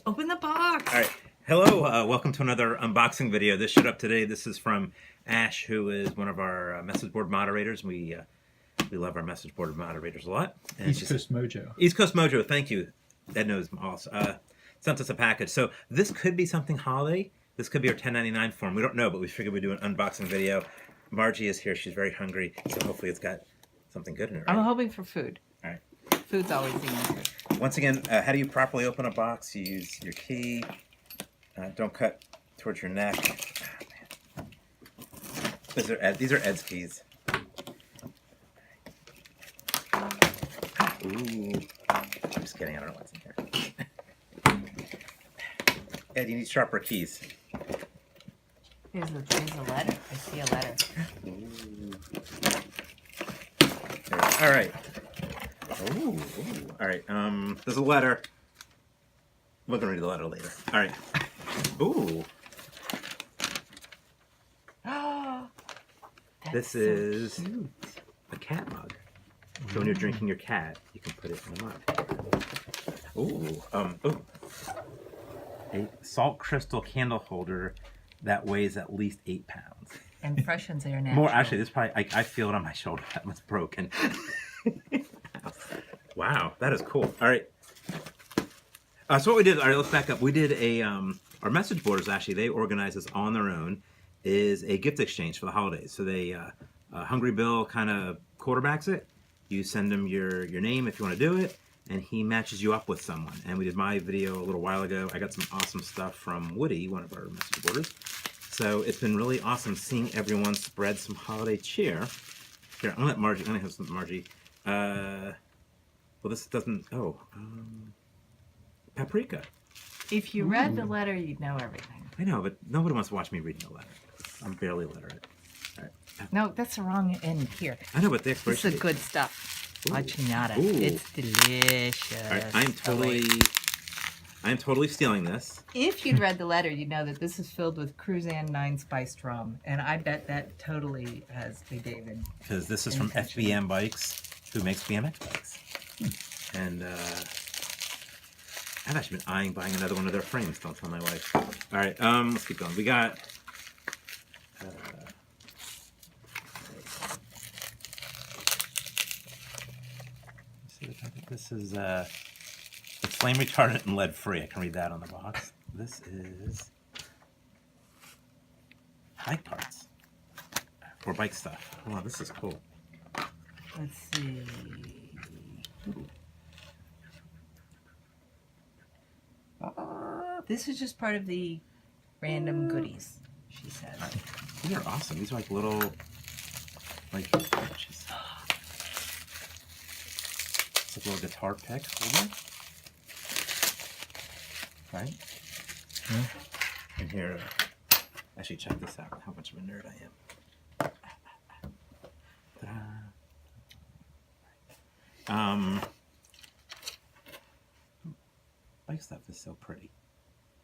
Open the box. All right. Hello. Welcome to another unboxing video. This showed up today. This is from Ash, who is one of our message board moderators. We love our message board moderators a lot. And EastCoastMojo. EastCoastMojo. Thank you. Ed knows also. Sent us a package. So this could be something holiday. This could be our 1099 form. We don't know, but we figured we'd do an unboxing video. Margie is here. She's very hungry, so hopefully it's got something good in it. Right? I'm hoping for food. All right. Food's always the answer. Once again, how do you properly open a box? You use your key. Don't cut towards your neck. Oh, man. These are Ed's keys. Ooh. I'm just kidding. I don't know what's in here. Ed, you need sharper keys. Here's a letter. I see a letter. Ooh. All right. Ooh. All right. There's a letter. We're gonna read the letter later. All right. Ooh. This so is cute. a cat mug. So when you're drinking your cat, you can put it in the mug. Ooh. Ooh. A salt crystal candle holder that weighs at least 8 pounds. And freshens air natural. More actually. This probably I feel it on my shoulder. That one's broken. Wow, that is cool. All right. So what we did, all right, let's back up. We did our message boarders, actually, they organized this on their own, is a gift exchange for the holidays. So they, Hungry Bill kind of quarterbacks it. You send him your name if you want to do it, and he matches you up with someone. And we did my video a little while ago. I got some awesome stuff from Woody, one of our message boarders. So it's been really awesome seeing everyone spread some holiday cheer. Here, I'm gonna let have some Margie. Well, this doesn't, paprika. If you read the letter, you'd know everything. I know, but nobody wants to watch me reading the letter. I'm barely literate. All right. No, that's the wrong end here. I know, but the This expiration is the good stuff. Machinata. Ooh. It's delicious. All right, I am totally stealing this. If you'd read the letter, you'd know that this is filled with Cruzan 9-spiced rum, and I bet that totally has a David. Because this is from FBM Bikes, who makes BMX bikes. And I've actually been eyeing buying another one of their frames. Don't tell my wife. All right, let's keep going. We got this is it's flame retardant and lead free. I can read that on the box. This is bike parts or bike stuff. Wow, this is cool. Let's see. This is just part of the random goodies, she said. These are awesome. These are like little, like, it's like a little guitar pick holder. Right? Yeah. And here, actually check this out, how much of a nerd I am. Bike stuff is so pretty.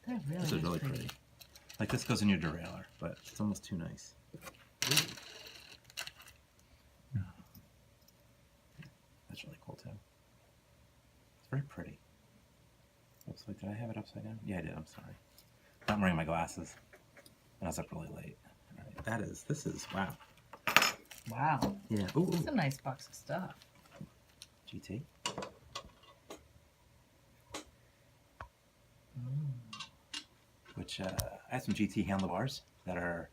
That really This is really pretty. Like this goes in your derailleur, but it's almost too nice. That's really cool too. It's very pretty. Looks like, did I have it upside down? Yeah, I did. I'm sorry. I'm wearing my glasses. And I was up really late. All right, this is, wow. Wow. Yeah. Ooh. It's a nice box of stuff. GT. Which, I have some GT handlebars that are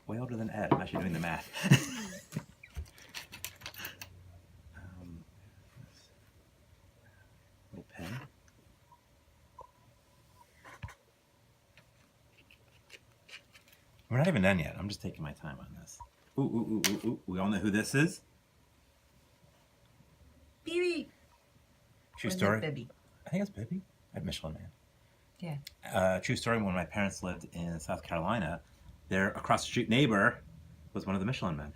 way older than Ed. I'm actually doing the math. Little pen. We're not even done yet. I'm just taking my time on this. Ooh. We all know who this is? Bibi. True story. Bibi. I think it's Bibi. I have Michelin Man. Yeah. True story, when my parents lived in South Carolina, their across the street neighbor was one of the Michelin men.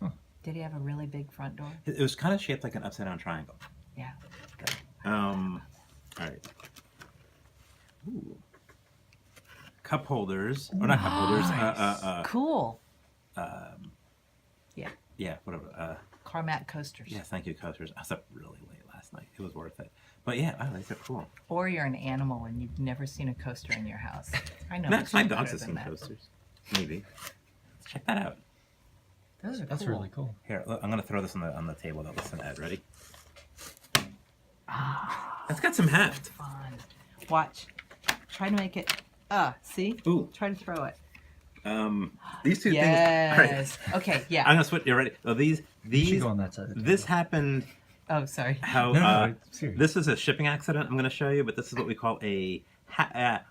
Huh. Did he have a really big front door? It was kind of shaped like an upside down triangle. Yeah. Okay. All right. Ooh. Cup holders, or not cup holders. Cool. Yeah, whatever. Carmack coasters. Yeah, thank you, coasters. I was up really late last night. it was worth it. But yeah, oh, these are cool. Or you're an animal and you've never seen a coaster in your house. I know. No, it's my better dogs have than seen that. coasters. Maybe. Check that out. Those are That's cool. really cool. Here, look, I'm gonna throw this on the table to listen to Ed. Ready? Ah, It's got some heft. fun. Watch. Try to make it. See? Ooh. Try to throw it. These two things. All right. Yes. Okay. Yeah. I'm gonna switch. You're ready. Oh, You should these. go on that side. This happened. Oh, sorry. How? No, serious. This is a shipping accident. I'm gonna show you, but this is what we call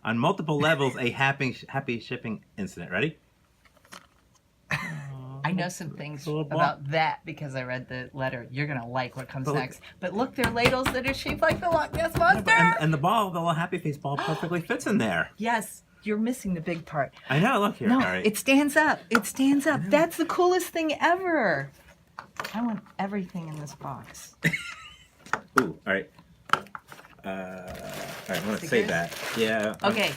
on multiple levels a happy shipping incident. Ready? I know some things Little ball. about that because I read the letter. You're gonna like what comes But look- next. But look, they're ladles that are shaped like the Loch Ness Monster. And the ball, the little happy face ball, perfectly fits in there. Yes, you're missing the big part. I know. Look here. No, All right. it stands up. It stands up. That's the coolest thing ever. I want everything in this box. Ooh. All right. All right. I'm gonna Stickers? save that. Yeah. Okay.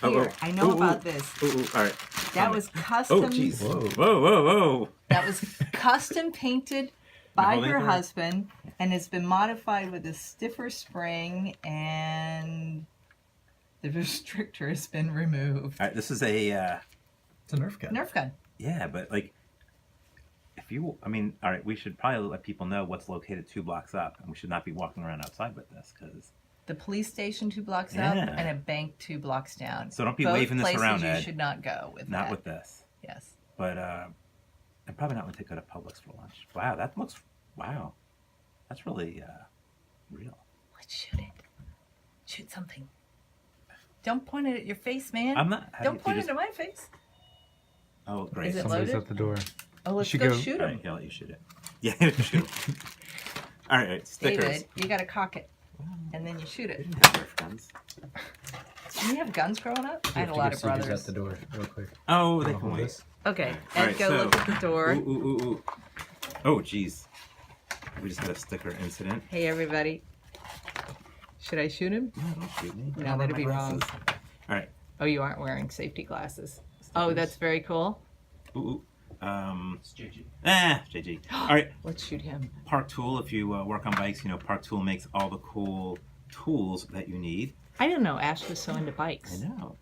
Oh, Here, oh. I know Ooh, about ooh. this. Ooh. All right. That was custom. Oh, jeez. Whoa. Whoa. Whoa. Whoa. That was custom painted by holding her it there? husband, and it's been modified with a stiffer spring, and the restrictor has been removed. All right. This is a. It's a Nerf gun. Nerf gun. Yeah, but like, if you, I mean, all right, we should probably let people know what's located 2 blocks up, and we should not be walking around outside with this, because. The police station 2 blocks up, Yeah. and a bank 2 blocks down. So don't be Both waving this places around, you Ed. should not go with Not that. with this, Yes. but I'm probably not going to go to Publix for lunch. Wow, that looks. Wow, that's really real. Let's shoot it. Shoot something. Don't point it at your face, man. I'm not. how do Don't you point just- it at my face. Oh, great. Is it Somebody's loaded? at the door. Oh, let's should go go- shoot All him. right, here, I'll let you shoot it. Yeah, shoot it. All right, stickers. David, you got to cock it, and then you shoot We it. didn't have Nerf guns. Did you have guns growing up? I had a lot of At brothers. the door, real quick. Oh, they Wanna can hold wait. this? Okay, All Ed, right, go so- look at the door. Ooh, ooh, ooh, ooh. Oh, jeez. We just had a sticker incident. Hey, everybody. Should I shoot him? No, don't shoot me. No, I don't that'd wear be my wrong. glasses. All right. Oh, you aren't wearing safety glasses. Oh, Stickers. that's very cool. Ooh, ooh. It's JG. JG. All right. Let's shoot him. Park Tool. If you work on bikes, you know Park Tool makes all the cool tools that you need. I didn't know Ash was so into bikes. I know.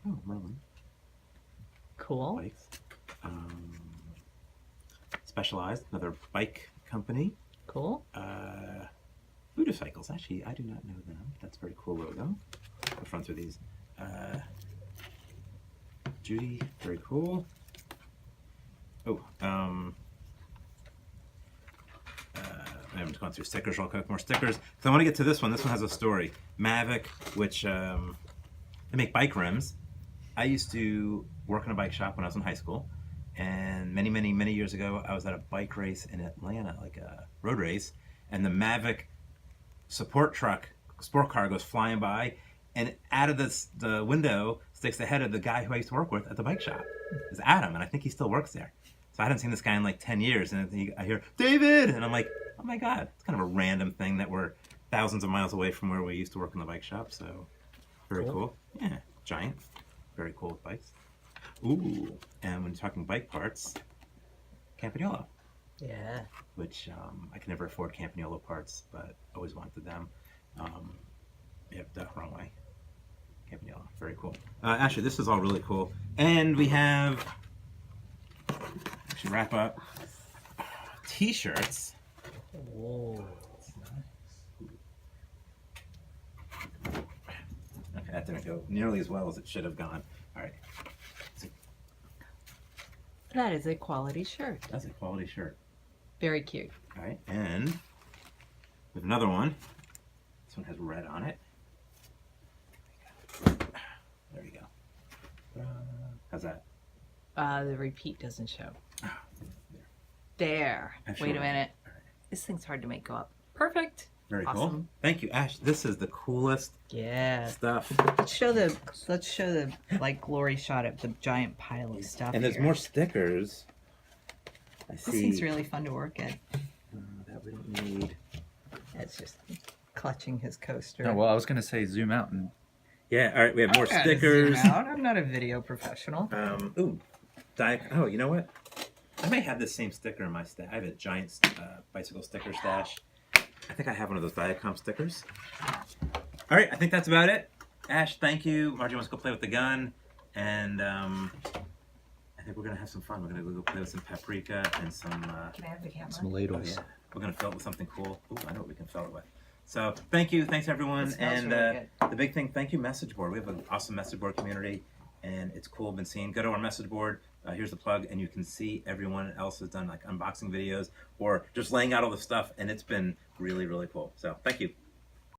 Oh, Merlin. Cool. Bikes. Specialized, another bike company. Cool. Motorcycles. Actually, I do not know them. That's a very cool logo. The fronts are these. Judy, very cool. Oh, I'm just going through stickers real quick. More stickers. So I want to get to this one. This one has a story. Mavic, which they make bike rims. I used to work in a bike shop when I was in high school, and many years ago, I was at a bike race in Atlanta, like a road race, and the Mavic support car goes flying by, and out of the window sticks the head of the guy who I used to work with at the bike shop. It's Adam, and I think he still works there. So I hadn't seen this guy in like 10 years, and I hear, David! And I'm like, oh my God, it's kind of a random thing that we're thousands of miles away from where we used to work in the bike shop, so very cool. Yeah, giant. Very cool with bikes. Ooh, and when talking bike parts, Campagnolo, Yeah. which I can never afford Campagnolo parts, but always wanted them. Yep, the wrong way. Campagnolo, very cool. Actually, this is all really cool. And we have, we should wrap up, t-shirts. Whoa. Okay, that didn't go nearly as well as it should have gone. All right, That is a quality shirt. that's a quality shirt. Very cute. All right, and we have another one. This one has red on it. There you go. How's that? The repeat doesn't show. There. I Wait sure a will. minute. All right. This thing's hard to make go up. Perfect. Very cool. Awesome. Thank you, Ash. This is the coolest Yeah. stuff. Let's show the like glory shot of the giant pile of stuff. And there's here. more stickers. I This see. thing's really fun to work at. That we don't need. It's just clutching his coaster. No, well, I was gonna say zoom out and Yeah. All right. We have more I'm not gonna stickers. zoom out. I'm not a video professional. Ooh. Oh, you know what? I may have this same sticker in my stash. I have a giant bicycle sticker stash. I think I have one of those Viacom stickers. All right, I think that's about it. Ash, thank you. Margie wants to go play with the gun, and I think we're gonna have some fun. We're gonna go play with some paprika and some. Can I have the camera? Some Oh, ladles. yeah. We're gonna fill it with something cool. Ooh, I know what we can fill it with. So thank you, thanks everyone, It smells and really the big thing, thank you message board. We have an awesome message board community, and it's cool. Been seeing. Go to our message board. Here's the plug, and you can see everyone else has done like unboxing videos or just laying out all the stuff, and it's been really, really cool. So thank you.